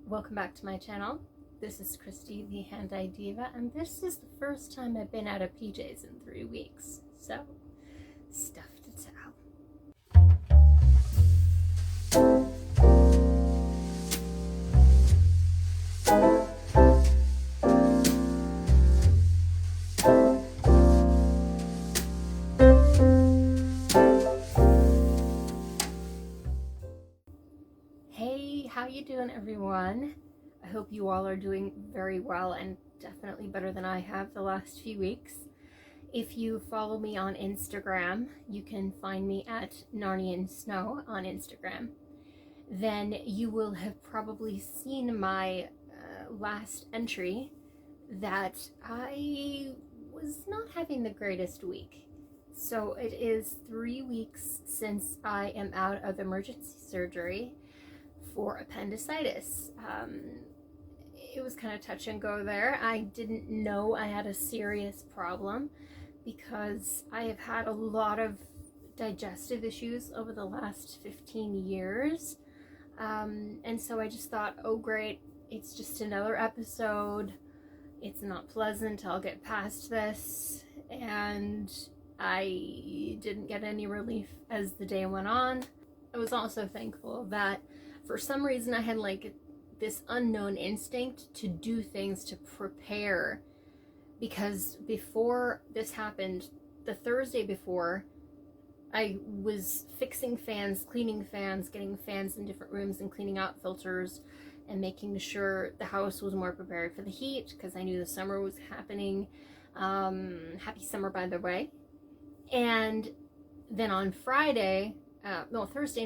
Welcome back to my channel. This is Christy, the Hand-Eye Diva, and this is the first time I've been out of PJs in 3 weeks, so stuff to tell. Hey, how you doing, everyone? I hope you all are doing very well and definitely better than I have the last few weeks. If you follow me on Instagram, you can find me at Narnian Snow on Instagram. Then you will have probably seen my last entry that I was not having the greatest week. So it is 3 weeks since I am out of emergency surgery for appendicitis. It was kind of touch and go there. I didn't know I had a serious problem because I have had a lot of digestive issues over the last 15 years. And so I just thought, oh great, it's just another episode. It's not pleasant, I'll get past this. And I didn't get any relief as the day went on. I was also thankful that for some reason I had like this unknown instinct to do things to prepare, because before this happened, the Thursday before, I was fixing fans, cleaning fans, getting fans in different rooms and cleaning out filters and making sure the house was more prepared for the heat because I knew the summer was happening. Happy summer, by the way. And then on Thursday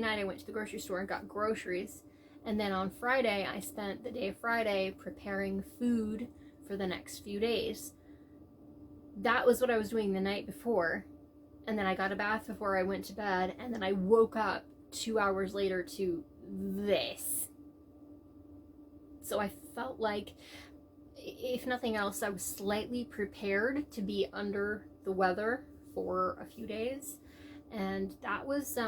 night I went to the grocery store and got groceries. And then on Friday, I spent the day of Friday preparing food for the next few days. That was what I was doing the night before. And then I got a bath before I went to bed. And then I woke up 2 hours later to this. So I felt like, if nothing else, I was slightly prepared to be under the weather for a few days. And that was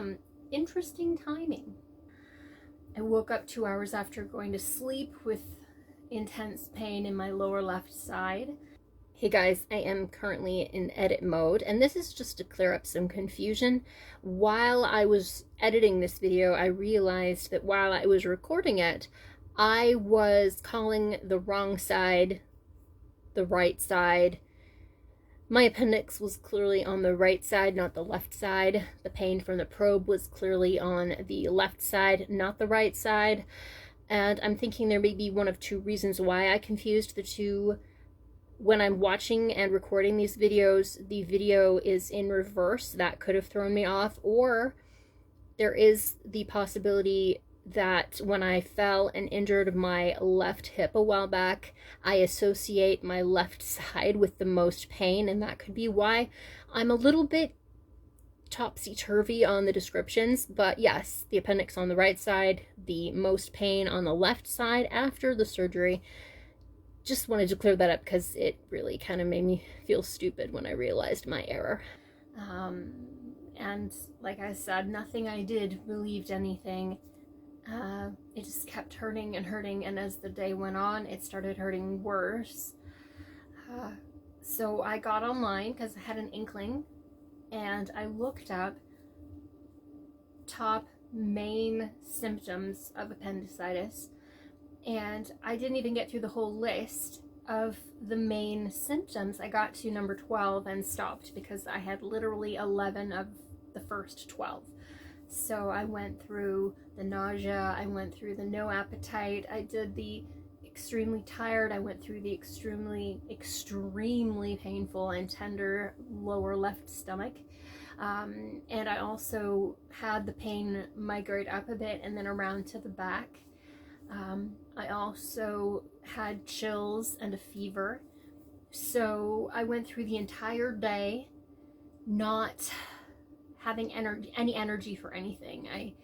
interesting timing. I woke up 2 hours after going to sleep with intense pain in my lower left side. Hey guys, I am currently in edit mode, and this is just to clear up some confusion. While I was editing this video, I realized that while I was recording it, I was calling the wrong side the right side. My appendix was clearly on the right side, not the left side. The pain from the probe was clearly on the left side, not the right side. And I'm thinking there may be one of two reasons why I confused the two. When I'm watching and recording these videos, the video is in reverse. That could have thrown me off. Or there is the possibility that when I fell and injured my left hip a while back, I associate my left side with the most pain, and that could be why I'm a little bit topsy-turvy on the descriptions. But yes, the appendix on the right side, the most pain on the left side after the surgery. Just wanted to clear that up because it really kind of made me feel stupid when I realized my error. And like I said, nothing I did relieved anything. It just kept hurting and hurting, and as the day went on, it started hurting worse. So I got online because I had an inkling, and I looked up top main symptoms of appendicitis, and I didn't even get through the whole list of the main symptoms. I got to number 12 and stopped because I had literally 11 of the first 12. So I went through the nausea, I went through the no appetite, I did the extremely tired, I went through the extremely painful and tender lower left stomach. And I also had the pain migrate up a bit and then around to the back. I also had chills and a fever. So I went through the entire day not having any energy for anything. I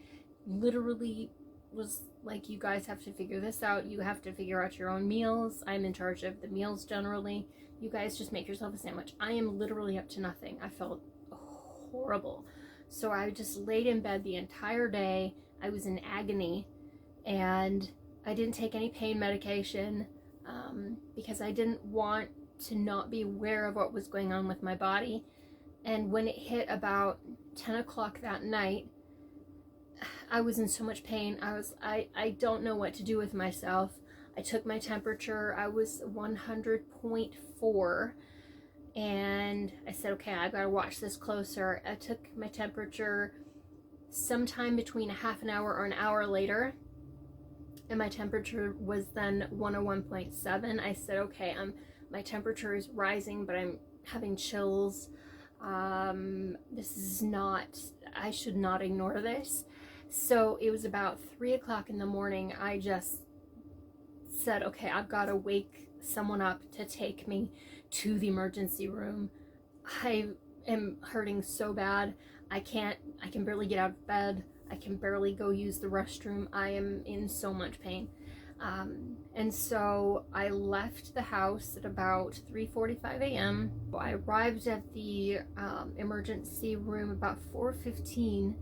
literally was like, you guys have to figure this out. You have to figure out your own meals. I'm in charge of the meals generally. You guys just make yourself a sandwich. I am literally up to nothing. I felt horrible. So I just laid in bed the entire day. I was in agony, and I didn't take any pain medication because I didn't want to not be aware of what was going on with my body. And when it hit about 10 o'clock that night, I was in so much pain. I don't know what to do with myself. I took my temperature. I was 100.4, and I said, okay, I've got to watch this closer. I took my temperature sometime between a half an hour or an hour later, and my temperature was then 101.7. I said, okay, my temperature is rising, but I'm having chills. This is not, I should not ignore this. So it was about 3 o'clock in the morning. I just said, okay, I've got to wake someone up to take me to the emergency room. I am hurting so bad. I can barely get out of bed. I can barely go use the restroom. I am in so much pain. And so I left the house at about 3:45 a.m. I arrived at the emergency room about 4:15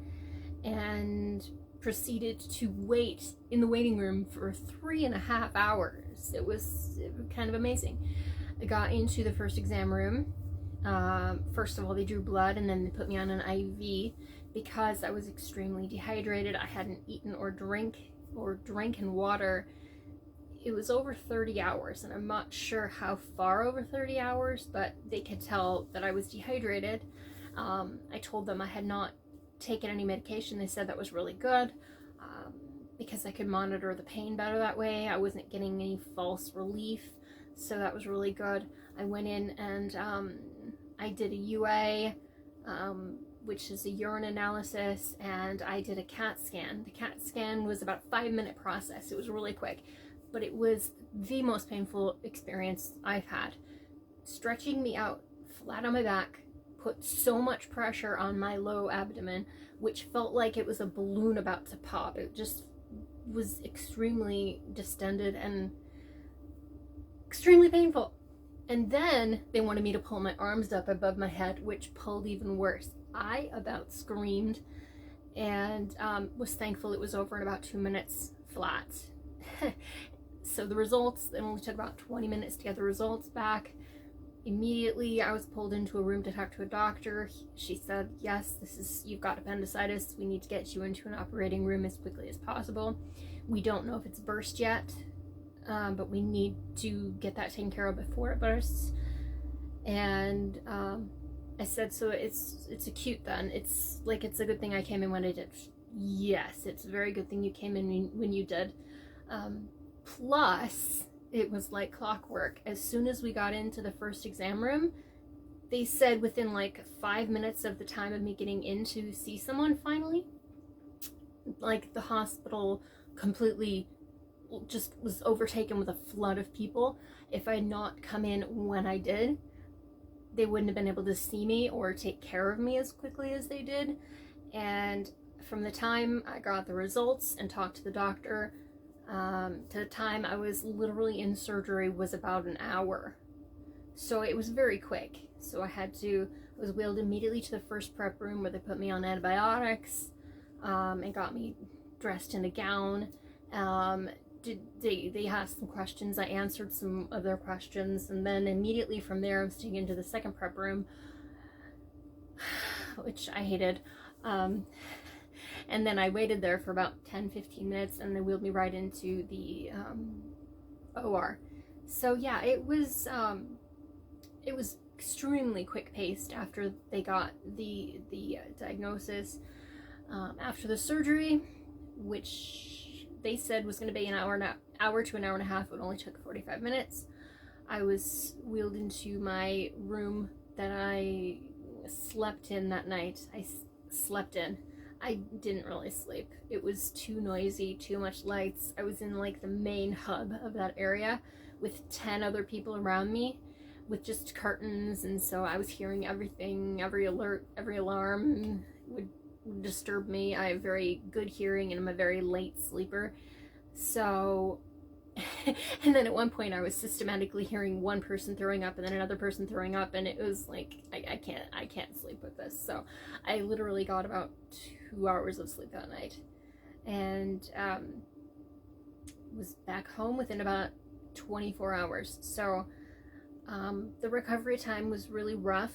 and proceeded to wait in the waiting room for 3.5 hours. It was kind of amazing. I got into the first exam room. First of all, they drew blood, and then they put me on an IV because I was extremely dehydrated. I hadn't eaten or drank in water. It was over 30 hours, and I'm not sure how far over 30 hours, but they could tell that I was dehydrated. I told them I had not taken any medication. They said that was really good because I could monitor the pain better that way. I wasn't getting any false relief, so that was really good. I went in and I did a UA, which is a urine analysis, and I did a CAT scan. The CAT scan was about a 5-minute process. It was really quick, but it was the most painful experience I've had. Stretching me out flat on my back put so much pressure on my low abdomen, which felt like it was a balloon about to pop. It just was extremely distended and extremely painful. And then they wanted me to pull my arms up above my head, which pulled even worse. I about screamed, and was thankful it was over in about 2 minutes flat. So the results, it only took about 20 minutes to get the results back. Immediately, I was pulled into a room to talk to a doctor. She said, yes, you've got appendicitis. We need to get you into an operating room as quickly as possible. We don't know if it's burst yet, but we need to get that taken care of before it bursts. And I said, so it's acute then. It's a good thing I came in when I did. Yes, it's a very good thing you came in when you did. Plus, it was like clockwork. As soon as we got into the first exam room, they said within like 5 minutes of the time of me getting in to see someone finally, like the hospital completely just was overtaken with a flood of people. If I had not come in when I did, they wouldn't have been able to see me or take care of me as quickly as they did. And from the time I got the results and talked to the doctor to the time I was literally in surgery was about an hour. So it was very quick. So I was wheeled immediately to the first prep room where they put me on antibiotics and got me dressed in a gown. They asked some questions. I answered some of their questions, and then immediately from there I was taken into the second prep room, which I hated. And then I waited there for about 10-15 minutes, and they wheeled me right into the OR. So yeah, it was extremely quick paced after they got the diagnosis. After the surgery, which they said was going to be an hour to an hour and a half, it only took 45 minutes. I was wheeled into my room that I slept in that night. I slept in. I didn't really sleep. It was too noisy, too much lights. I was in like the main hub of that area with 10 other people around me with just curtains, and so I was hearing everything. Every alert, every alarm would disturb me. I have very good hearing and I'm a very late sleeper. So and then at one point I was systematically hearing one person throwing up and then another person throwing up, and it was like I can't sleep with this. So I literally got about 2 hours of sleep that night. And was back home within about 24 hours. So the recovery time was really rough.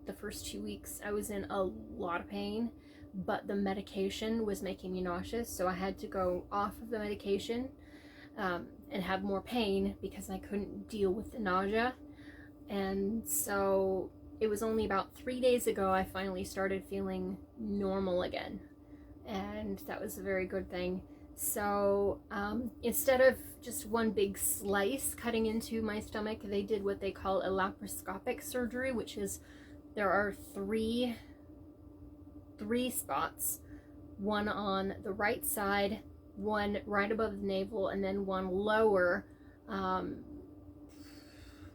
The first 2 weeks I was in a lot of pain, but the medication was making me nauseous, so I had to go off of the medication and have more pain because I couldn't deal with the nausea. And so it was only about 3 days ago I finally started feeling normal again, and that was a very good thing. So instead of just one big slice cutting into my stomach, they did what they call a laparoscopic surgery, which is there are three spots, one on the right side, one right above the navel, and then one lower,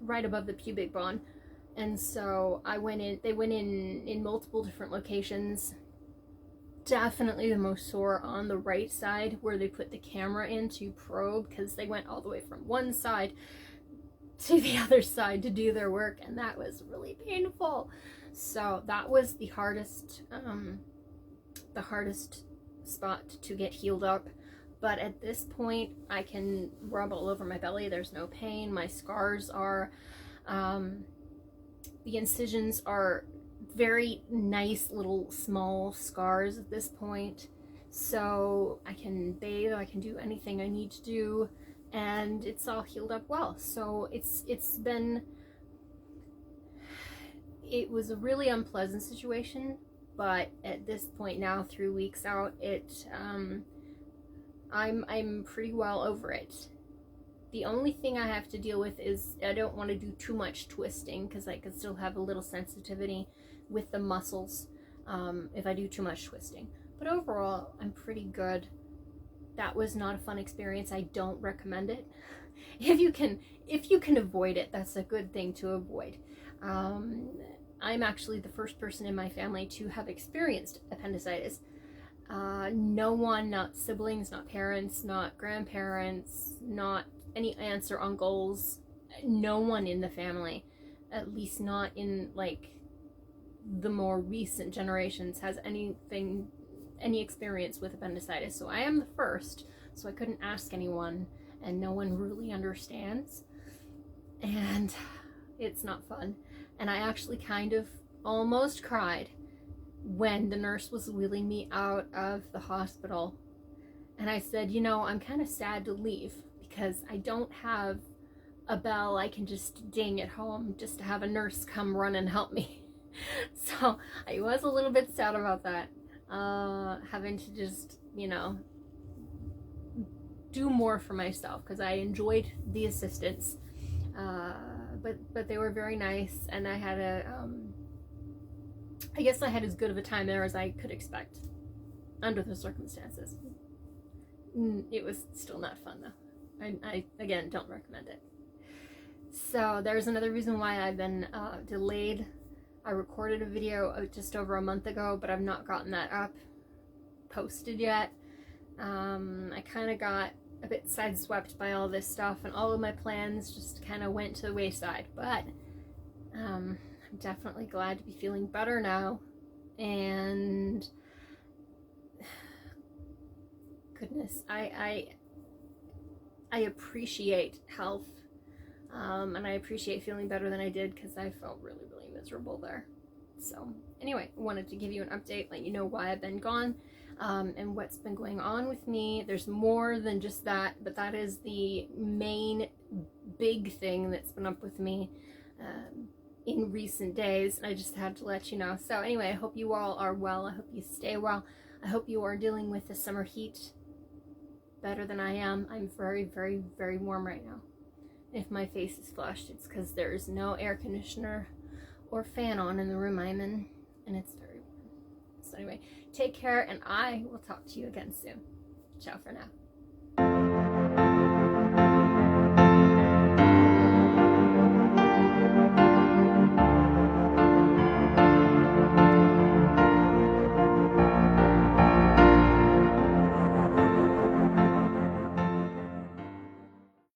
right above the pubic bone. And so they went in multiple different locations. Definitely the most sore on the right side, where they put the camera in to probe, because they went all the way from one side to the other side to do their work, and that was really painful. So that was the hardest spot to get healed up. But at this point I can rub all over my belly. There's no pain. My scars are the incisions are very nice little small scars at this point, so I can bathe, I can do anything I need to do, and it's all healed up well. So it was a really unpleasant situation, but at this point now, 3 weeks out, I'm pretty well over it. The only thing I have to deal with is I don't want to do too much twisting, because I could still have a little sensitivity with the muscles if I do too much twisting. But overall, I'm pretty good. That was not a fun experience. I don't recommend it. If you can avoid it, that's a good thing to avoid. I'm actually the first person in my family to have experienced appendicitis. No one, not siblings, not parents, not grandparents, not any aunts or uncles, no one in the family, at least not in like the more recent generations, has any experience with appendicitis. So I am the first, so I couldn't ask anyone, and no one really understands, and it's not fun. And I actually kind of almost cried when the nurse was wheeling me out of the hospital, and I said, you know, I'm kind of sad to leave because I don't have a bell I can just ding at home just to have a nurse come run and help me. So I was a little bit sad about that, having to just, you know, do more for myself, because I enjoyed the assistants, but they were very nice, and I had I guess I had as good of a time there as I could expect under the circumstances. It was still not fun though. I again don't recommend it. So there's another reason why I've been delayed. I recorded a video just over a month ago, but I've not gotten that up posted yet. I kind of got a bit sideswept by all this stuff, and all of my plans just kind of went to the wayside. But I'm definitely glad to be feeling better now, and goodness, I appreciate health, and I appreciate feeling better than I did, because I felt really miserable there. So anyway, I wanted to give you an update, let you know why I've been gone, and what's been going on with me. There's more than just that, but that is the main big thing that's been up with me in recent days, and I just had to let you know. So anyway, I hope you all are well. I hope you stay well. I hope you are dealing with the summer heat better than I am. I'm very warm right now. If my face is flushed, it's because there's no air conditioner or fan on in the room I'm in, and it's very warm. So anyway, take care, and I will talk to you again soon. Ciao for now.